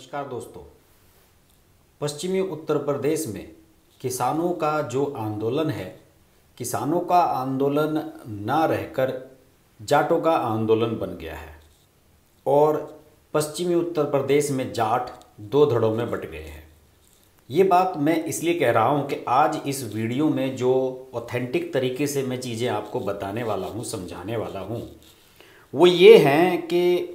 नमस्कार दोस्तों। पश्चिमी उत्तर प्रदेश में किसानों का जो आंदोलन है, किसानों का आंदोलन ना रहकर जाटों का आंदोलन बन गया है और पश्चिमी उत्तर प्रदेश में जाट दो धड़ों में बट गए हैं। ये बात मैं इसलिए कह रहा हूँ कि आज इस वीडियो में जो ऑथेंटिक तरीके से मैं चीज़ें आपको बताने वाला हूँ, समझाने वाला हूँ, वो ये हैं कि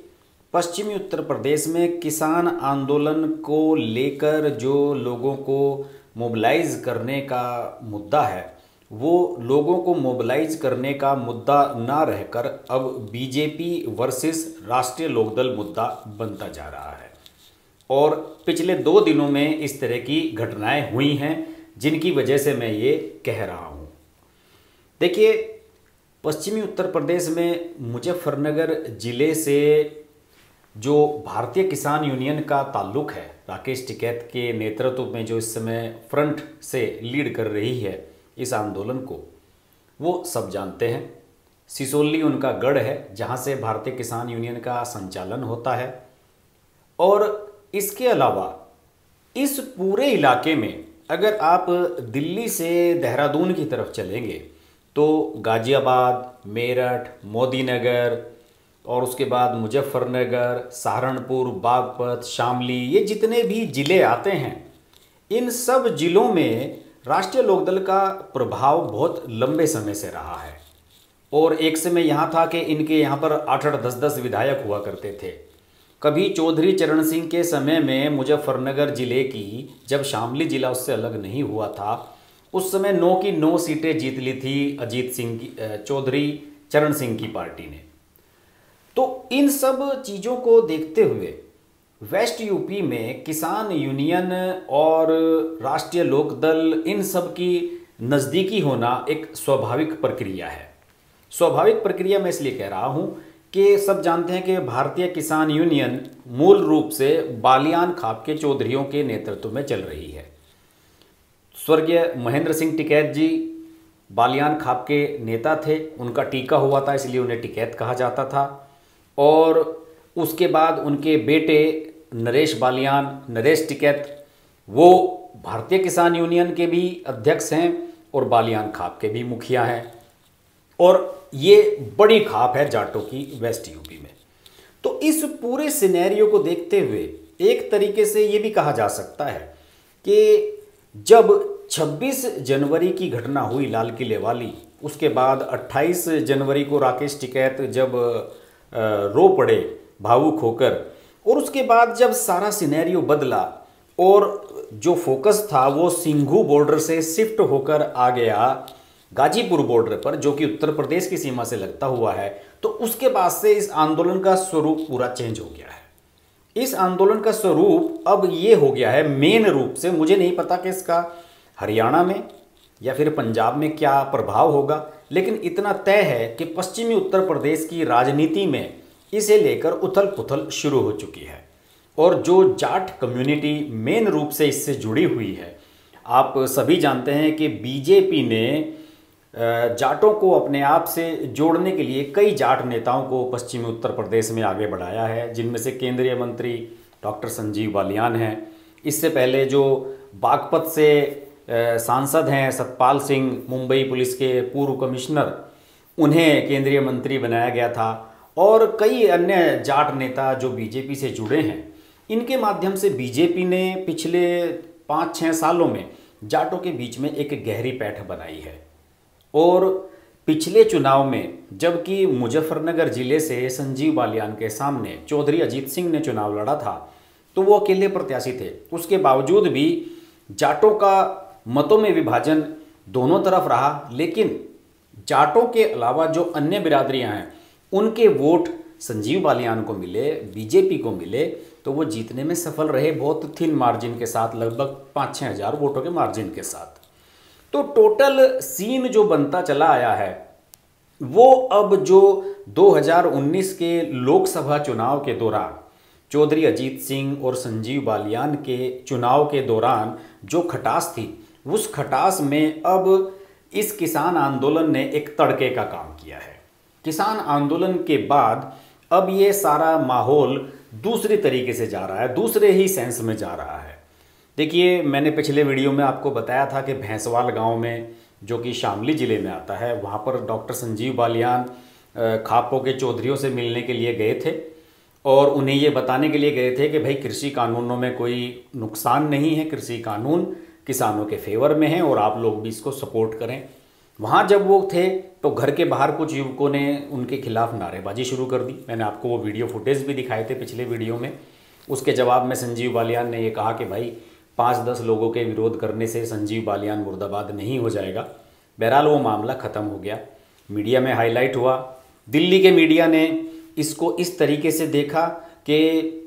पश्चिमी उत्तर प्रदेश में किसान आंदोलन को लेकर जो लोगों को मोबिलाइज करने का मुद्दा है, वो लोगों को मोबिलाइज करने का मुद्दा ना रहकर अब बीजेपी वर्सेस राष्ट्रीय लोकदल मुद्दा बनता जा रहा है। और पिछले 2 दिनों में इस तरह की घटनाएं हुई हैं जिनकी वजह से मैं ये कह रहा हूँ। देखिए, पश्चिमी उत्तर प्रदेश में मुजफ्फरनगर ज़िले से जो भारतीय किसान यूनियन का ताल्लुक है, राकेश टिकैत के नेतृत्व में जो इस समय फ्रंट से लीड कर रही है इस आंदोलन को, वो सब जानते हैं। सिसोली उनका गढ़ है जहाँ से भारतीय किसान यूनियन का संचालन होता है। और इसके अलावा इस पूरे इलाके में अगर आप दिल्ली से देहरादून की तरफ चलेंगे तो गाजियाबाद, मेरठ, मोदीनगर और उसके बाद मुजफ्फरनगर, सहारनपुर, बागपत, शामली, ये जितने भी ज़िले आते हैं, इन सब ज़िलों में राष्ट्रीय लोकदल का प्रभाव बहुत लंबे समय से रहा है। और एक समय यहाँ था कि इनके यहाँ पर 8-8, 10-10 विधायक हुआ करते थे। कभी चौधरी चरण सिंह के समय में मुजफ्फरनगर ज़िले की, जब शामली ज़िला उससे अलग नहीं हुआ था, उस समय 9 की 9 सीटें जीत ली थी अजीत सिंह की, चौधरी चरण सिंह की पार्टी ने। तो इन सब चीज़ों को देखते हुए वेस्ट यूपी में किसान यूनियन और राष्ट्रीय लोकदल, इन सब की नज़दीकी होना एक स्वाभाविक प्रक्रिया है। स्वाभाविक प्रक्रिया मैं इसलिए कह रहा हूँ कि सब जानते हैं कि भारतीय किसान यूनियन मूल रूप से बालियान खाप के चौधरियों के नेतृत्व में चल रही है। स्वर्गीय महेंद्र सिंह टिकैत जी बालियान खाप के नेता थे, उनका टीका हुआ था इसलिए उन्हें टिकैत कहा जाता था। और उसके बाद उनके बेटे नरेश बालियान, नरेश टिकैत, वो भारतीय किसान यूनियन के भी अध्यक्ष हैं और बालियान खाप के भी मुखिया हैं। और ये बड़ी खाप है जाटों की वेस्ट यूपी में। तो इस पूरे सिनेरियो को देखते हुए एक तरीके से ये भी कहा जा सकता है कि जब 26 जनवरी की घटना हुई लाल किले वाली, उसके बाद 28 जनवरी को राकेश टिकैत जब रो पड़े भावुक होकर, और उसके बाद जब सारा सिनेरियो बदला और जो फोकस था वो सिंघू बॉर्डर से शिफ्ट होकर आ गया गाजीपुर बॉर्डर पर, जो कि उत्तर प्रदेश की सीमा से लगता हुआ है, तो उसके बाद से इस आंदोलन का स्वरूप पूरा चेंज हो गया है। इस आंदोलन का स्वरूप अब ये हो गया है मेन रूप से, मुझे नहीं पता कि इसका हरियाणा में या फिर पंजाब में क्या प्रभाव होगा, लेकिन इतना तय है कि पश्चिमी उत्तर प्रदेश की राजनीति में इसे लेकर उथल पुथल शुरू हो चुकी है। और जो जाट कम्युनिटी मेन रूप से इससे जुड़ी हुई है, आप सभी जानते हैं कि बीजेपी ने जाटों को अपने आप से जोड़ने के लिए कई जाट नेताओं को पश्चिमी उत्तर प्रदेश में आगे बढ़ाया है, जिनमें से केंद्रीय मंत्री डॉक्टर संजीव बालियान हैं। इससे पहले जो बागपत से सांसद हैं सतपाल सिंह, मुंबई पुलिस के पूर्व कमिश्नर, उन्हें केंद्रीय मंत्री बनाया गया था। और कई अन्य जाट नेता जो बीजेपी से जुड़े हैं, इनके माध्यम से बीजेपी ने पिछले 5-6 सालों में जाटों के बीच में एक गहरी पैठ बनाई है। और पिछले चुनाव में जबकि मुजफ्फरनगर ज़िले से संजीव बालियान के सामने चौधरी अजीत सिंह ने चुनाव लड़ा था, तो वो अकेले प्रत्याशी थे। उसके बावजूद भी जाटों का मतों में विभाजन दोनों तरफ रहा, लेकिन जाटों के अलावा जो अन्य बिरादरियां हैं उनके वोट संजीव बालियान को मिले, बीजेपी को मिले, तो वो जीतने में सफल रहे, बहुत थिन मार्जिन के साथ, लगभग 5-6 हज़ार वोटों के मार्जिन के साथ। तो टोटल सीन जो बनता चला आया है वो अब जो 2019 के लोकसभा चुनाव के दौरान चौधरी अजीत सिंह और संजीव बालियान के चुनाव के दौरान जो खटास थी, उस खटास में अब इस किसान आंदोलन ने एक तड़के का काम किया है। किसान आंदोलन के बाद अब ये सारा माहौल दूसरी तरीके से जा रहा है, दूसरे ही सेंस में जा रहा है। देखिए, मैंने पिछले वीडियो में आपको बताया था कि भैंसवाल गांव में, जो कि शामली ज़िले में आता है, वहाँ पर डॉक्टर संजीव बालियान खापों के चौधरियों से मिलने के लिए गए थे और उन्हें ये बताने के लिए गए थे कि भाई कृषि कानूनों में कोई नुकसान नहीं है, कृषि कानून किसानों के फेवर में हैं और आप लोग भी इसको सपोर्ट करें। वहाँ जब वो थे तो घर के बाहर कुछ युवकों ने उनके खिलाफ नारेबाजी शुरू कर दी। मैंने आपको वो वीडियो फुटेज भी दिखाए थे पिछले वीडियो में। उसके जवाब में संजीव बालियान ने ये कहा कि भाई 5-10 लोगों के विरोध करने से संजीव बालियान मुर्दाबाद नहीं हो जाएगा। बहरहाल वो मामला ख़त्म हो गया, मीडिया में हाईलाइट हुआ। दिल्ली के मीडिया ने इसको इस तरीके से देखा कि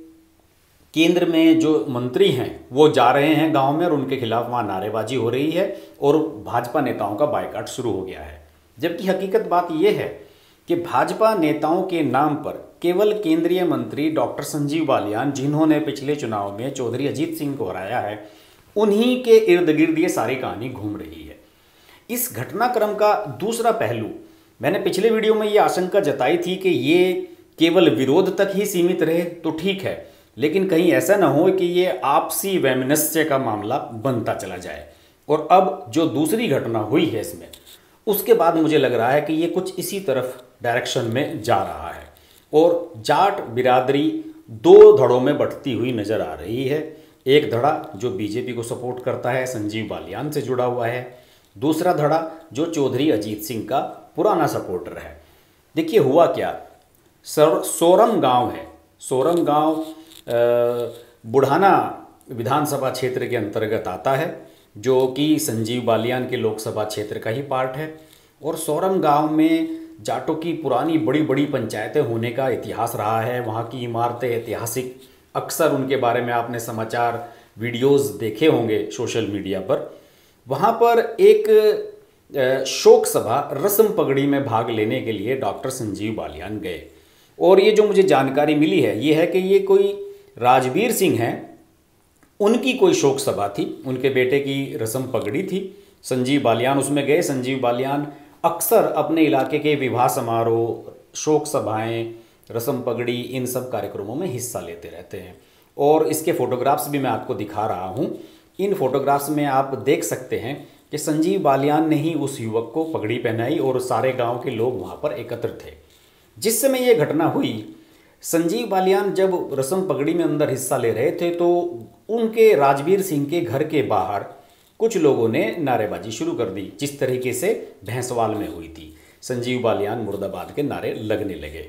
केंद्र में जो मंत्री हैं वो जा रहे हैं गांव में और उनके खिलाफ वहाँ नारेबाजी हो रही है और भाजपा नेताओं का बायकॉट शुरू हो गया है। जबकि हकीकत बात यह है कि भाजपा नेताओं के नाम पर केवल केंद्रीय मंत्री डॉक्टर संजीव बालियान, जिन्होंने पिछले चुनाव में चौधरी अजीत सिंह को हराया है, उन्हीं के इर्द गिर्द ये सारी कहानी घूम रही है। इस घटनाक्रम का दूसरा पहलू, मैंने पिछले वीडियो में ये आशंका जताई थी कि ये केवल विरोध तक ही सीमित रहे तो ठीक है, लेकिन कहीं ऐसा ना हो कि ये आपसी वैमनस्य का मामला बनता चला जाए। और अब जो दूसरी घटना हुई है इसमें, उसके बाद मुझे लग रहा है कि ये कुछ इसी तरफ डायरेक्शन में जा रहा है और जाट बिरादरी दो धड़ों में बढ़ती हुई नजर आ रही है। एक धड़ा जो बीजेपी को सपोर्ट करता है, संजीव बालियान से जुड़ा हुआ है, दूसरा धड़ा जो चौधरी अजीत सिंह का पुराना सपोर्टर है। देखिए हुआ क्या, सोरम गांव है, सोरम गांव बुढ़ाना विधानसभा क्षेत्र के अंतर्गत आता है, जो कि संजीव बालियान के लोकसभा क्षेत्र का ही पार्ट है। और सोरम गांव में जाटों की पुरानी बड़ी बड़ी पंचायतें होने का इतिहास रहा है। वहाँ की इमारतें ऐतिहासिक, अक्सर उनके बारे में आपने समाचार वीडियोस देखे होंगे सोशल मीडिया पर। वहाँ पर एक शोक सभा रस्म पगड़ी में भाग लेने के लिए डॉक्टर संजीव बालियान गए और ये जो मुझे जानकारी मिली है ये है कि ये कोई राजवीर सिंह हैं, उनकी कोई शोक सभा थी, उनके बेटे की रस्म पगड़ी थी। संजीव बालियान उसमें गए। संजीव बालियान अक्सर अपने इलाके के विवाह समारोह, शोक सभाएं, रस्म पगड़ी, इन सब कार्यक्रमों में हिस्सा लेते रहते हैं और इसके फोटोग्राफ्स भी मैं आपको दिखा रहा हूं। इन फोटोग्राफ्स में आप देख सकते हैं कि संजीव बालियान ने ही उस युवक को पगड़ी पहनाई और सारे गांव के लोग वहां पर एकत्र थे। जिस समय ये घटना हुई, संजीव बालियान जब रस्म पगड़ी में अंदर हिस्सा ले रहे थे तो उनके राजवीर सिंह के घर के बाहर कुछ लोगों ने नारेबाजी शुरू कर दी, जिस तरीके से भैंसवाल में हुई थी। संजीव बालियान मुर्दाबाद के नारे लगने लगे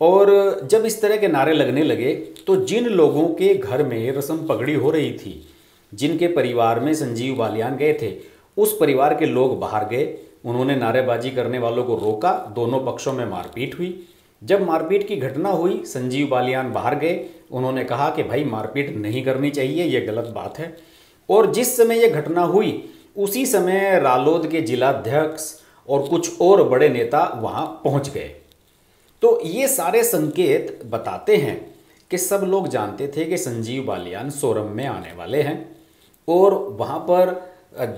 और जब इस तरह के नारे लगने लगे तो जिन लोगों के घर में रस्म पगड़ी हो रही थी, जिनके परिवार में संजीव बालियान गए थे, उस परिवार के लोग बाहर गए। उन्होंने नारेबाजी करने वालों को रोका, दोनों पक्षों में मारपीट हुई। जब मारपीट की घटना हुई, संजीव बालियान बाहर गए। उन्होंने कहा कि भाई मारपीट नहीं करनी चाहिए, ये गलत बात है। और जिस समय ये घटना हुई उसी समय रालोद के जिलाध्यक्ष और कुछ और बड़े नेता वहां पहुंच गए। तो ये सारे संकेत बताते हैं कि सब लोग जानते थे कि संजीव बालियान सोरम में आने वाले हैं और वहां पर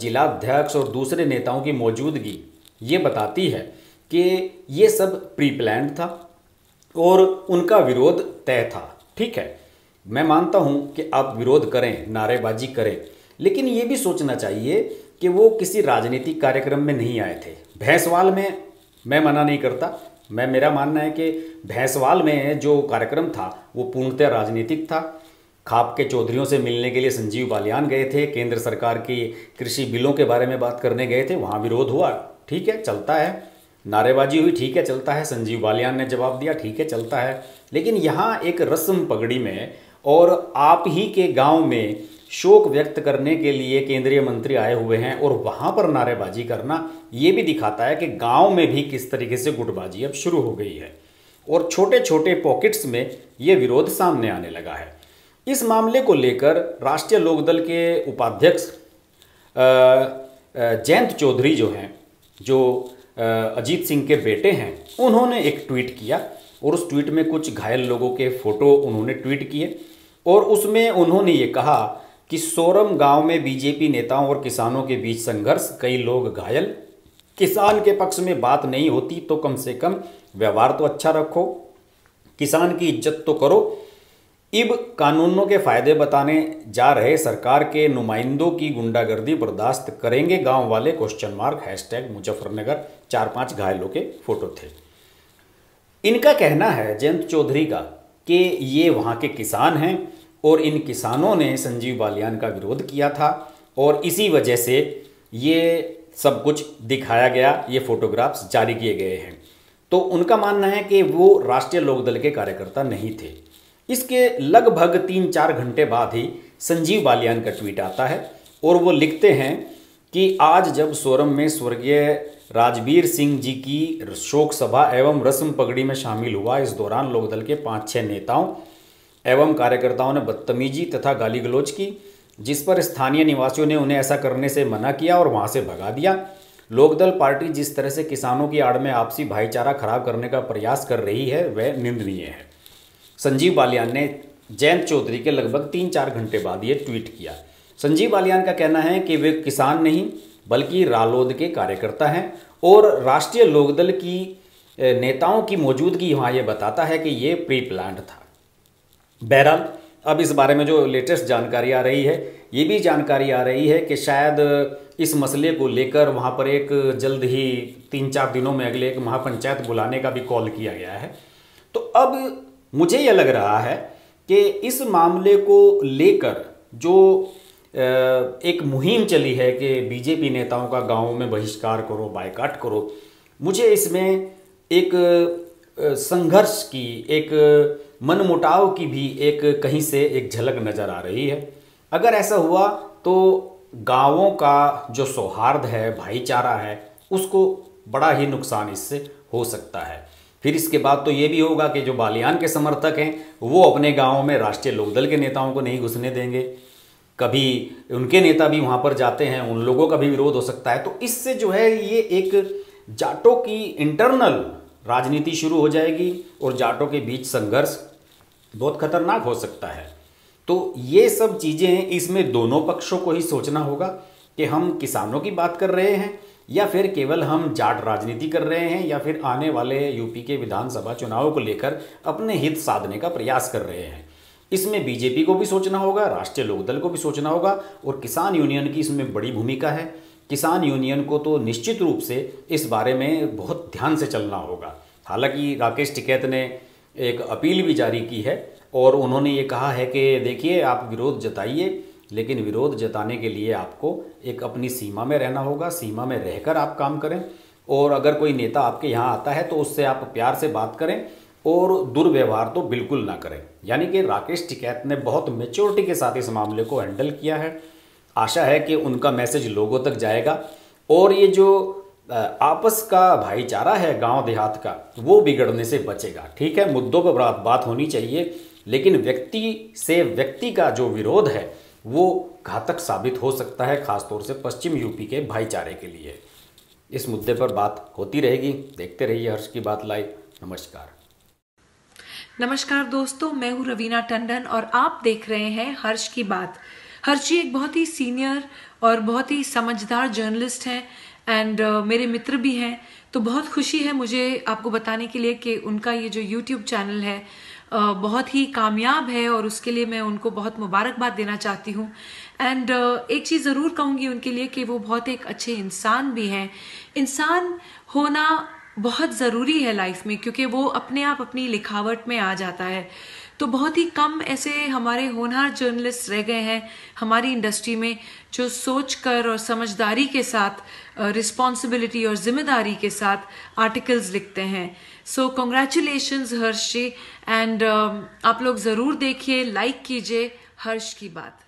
जिलाध्यक्ष और दूसरे नेताओं की मौजूदगी ये बताती है कि ये सब प्री प्लान्ड था और उनका विरोध तय था। ठीक है, मैं मानता हूं कि आप विरोध करें, नारेबाजी करें, लेकिन ये भी सोचना चाहिए कि वो किसी राजनीतिक कार्यक्रम में नहीं आए थे। भैंसवाल में मैं मना नहीं करता, मेरा मानना है कि भैंसवाल में जो कार्यक्रम था वो पूर्णतः राजनीतिक था। खाप के चौधरियों से मिलने के लिए संजीव बालियान गए थे, केंद्र सरकार की कृषि बिलों के बारे में बात करने गए थे, वहाँ विरोध हुआ, ठीक है चलता है। नारेबाजी हुई, ठीक है चलता है। संजीव बालियान ने जवाब दिया, ठीक है चलता है। लेकिन यहाँ एक रस्म पगड़ी में और आप ही के गांव में शोक व्यक्त करने के लिए केंद्रीय मंत्री आए हुए हैं और वहां पर नारेबाजी करना, ये भी दिखाता है कि गांव में भी किस तरीके से गुटबाजी अब शुरू हो गई है और छोटे छोटे पॉकेट्स में ये विरोध सामने आने लगा है। इस मामले को लेकर राष्ट्रीय लोकदल के उपाध्यक्ष जयंत चौधरी जो हैं, जो अजीत सिंह के बेटे हैं, उन्होंने एक ट्वीट किया और उस ट्वीट में कुछ घायल लोगों के फोटो उन्होंने ट्वीट किए और उसमें उन्होंने ये कहा कि सोरम गांव में बीजेपी नेताओं और किसानों के बीच संघर्ष, कई लोग घायल। किसान के पक्ष में बात नहीं होती तो कम से कम व्यवहार तो अच्छा रखो, किसान की इज्जत तो करो। इब कानूनों के फायदे बताने जा रहे सरकार के नुमाइंदों की गुंडागर्दी बर्दाश्त करेंगे गांव वाले #, मुजफ्फरनगर 4-5 घायलों के फोटो थे। इनका कहना है जयंत चौधरी का कि ये वहाँ के किसान हैं और इन किसानों ने संजीव बालियान का विरोध किया था और इसी वजह से ये सब कुछ दिखाया गया, ये फोटोग्राफ्स जारी किए गए हैं। तो उनका मानना है कि वो राष्ट्रीय लोकदल के कार्यकर्ता नहीं थे। इसके लगभग 3-4 घंटे बाद ही संजीव बालियान का ट्वीट आता है और वो लिखते हैं कि आज जब सोरम में स्वर्गीय राजवीर सिंह जी की शोक सभा एवं रस्म पगड़ी में शामिल हुआ, इस दौरान लोकदल के 5-6 नेताओं एवं कार्यकर्ताओं ने बदतमीजी तथा गाली गलौज की, जिस पर स्थानीय निवासियों ने उन्हें ऐसा करने से मना किया और वहां से भगा दिया। लोकदल पार्टी जिस तरह से किसानों की आड़ में आपसी भाईचारा खराब करने का प्रयास कर रही है वह निंदनीय है। संजीव बालियान ने जयंत चौधरी के लगभग 3-4 घंटे बाद ये ट्वीट किया। संजीव बालियान का कहना है कि वे किसान नहीं बल्कि रालोद के कार्यकर्ता हैं और राष्ट्रीय लोकदल की नेताओं की मौजूदगी वहाँ ये बताता है कि ये प्री प्लान्ड था। बहरहाल अब इस बारे में जो लेटेस्ट जानकारी आ रही है, ये भी जानकारी आ रही है कि शायद इस मसले को लेकर वहाँ पर एक जल्द ही 3-4 दिनों में अगले एक महापंचायत बुलाने का भी कॉल किया गया है। तो अब मुझे यह लग रहा है कि इस मामले को लेकर जो एक मुहिम चली है कि बीजेपी नेताओं का गांवों में बहिष्कार करो, बायकाट करो, मुझे इसमें एक संघर्ष की, एक मनमुटाव की भी एक कहीं से एक झलक नज़र आ रही है। अगर ऐसा हुआ तो गांवों का जो सौहार्द है, भाईचारा है, उसको बड़ा ही नुकसान इससे हो सकता है। फिर इसके बाद तो ये भी होगा कि जो बालियान के समर्थक हैं वो अपने गाँव में राष्ट्रीय लोकदल के नेताओं को नहीं घुसने देंगे। कभी उनके नेता भी वहाँ पर जाते हैं, उन लोगों का भी विरोध हो सकता है। तो इससे जो है ये एक जाटों की इंटरनल राजनीति शुरू हो जाएगी और जाटों के बीच संघर्ष बहुत खतरनाक हो सकता है। तो ये सब चीज़ें, इसमें दोनों पक्षों को ही सोचना होगा कि हम किसानों की बात कर रहे हैं या फिर केवल हम जाट राजनीति कर रहे हैं या फिर आने वाले यूपी के विधानसभा चुनावों को लेकर अपने हित साधने का प्रयास कर रहे हैं। इसमें बीजेपी को भी सोचना होगा, राष्ट्रीय लोकदल को भी सोचना होगा और किसान यूनियन की इसमें बड़ी भूमिका है। किसान यूनियन को तो निश्चित रूप से इस बारे में बहुत ध्यान से चलना होगा। हालांकि राकेश टिकैत ने एक अपील भी जारी की है और उन्होंने ये कहा है कि देखिए आप विरोध जताइए, लेकिन विरोध जताने के लिए आपको एक अपनी सीमा में रहना होगा, सीमा में रहकर आप काम करें और अगर कोई नेता आपके यहाँ आता है तो उससे आप प्यार से बात करें और दुर्व्यवहार तो बिल्कुल ना करें। यानी कि राकेश टिकैत ने बहुत मैच्योरिटी के साथ इस मामले को हैंडल किया है। आशा है कि उनका मैसेज लोगों तक जाएगा और ये जो आपस का भाईचारा है गांव देहात का, वो बिगड़ने से बचेगा। ठीक है, मुद्दों पर बात होनी चाहिए, लेकिन व्यक्ति से व्यक्ति का जो विरोध है वो घातक साबित हो सकता है, खासतौर से पश्चिम यूपी के भाईचारे के लिए। इस मुद्दे पर बात होती रहेगी। देखते रहिए हर्ष की बात लाइव। नमस्कार। नमस्कार दोस्तों, मैं हूँ रवीना टंडन और आप देख रहे हैं हर्ष की बात। हर्ष जी एक बहुत ही सीनियर और बहुत ही समझदार जर्नलिस्ट हैं एंड मेरे मित्र भी हैं। तो बहुत खुशी है मुझे आपको बताने के लिए कि उनका ये जो YouTube चैनल है बहुत ही कामयाब है और उसके लिए मैं उनको बहुत मुबारकबाद देना चाहती हूँ। एंड एक चीज़ ज़रूर कहूँगी उनके लिए कि वो बहुत एक अच्छे इंसान भी हैं। इंसान होना बहुत ज़रूरी है लाइफ में, क्योंकि वो अपने आप अपनी लिखावट में आ जाता है। तो बहुत ही कम ऐसे हमारे होनहार जर्नलिस्ट रह गए हैं हमारी इंडस्ट्री में जो सोचकर और समझदारी के साथ, रिस्पॉन्सिबिलिटी और जिम्मेदारी के साथ आर्टिकल्स लिखते हैं। सो कॉन्ग्रेचुलेशंस हर्ष जी, एंड आप लोग ज़रूर देखिए, लाइक कीजिए हर्ष की बात।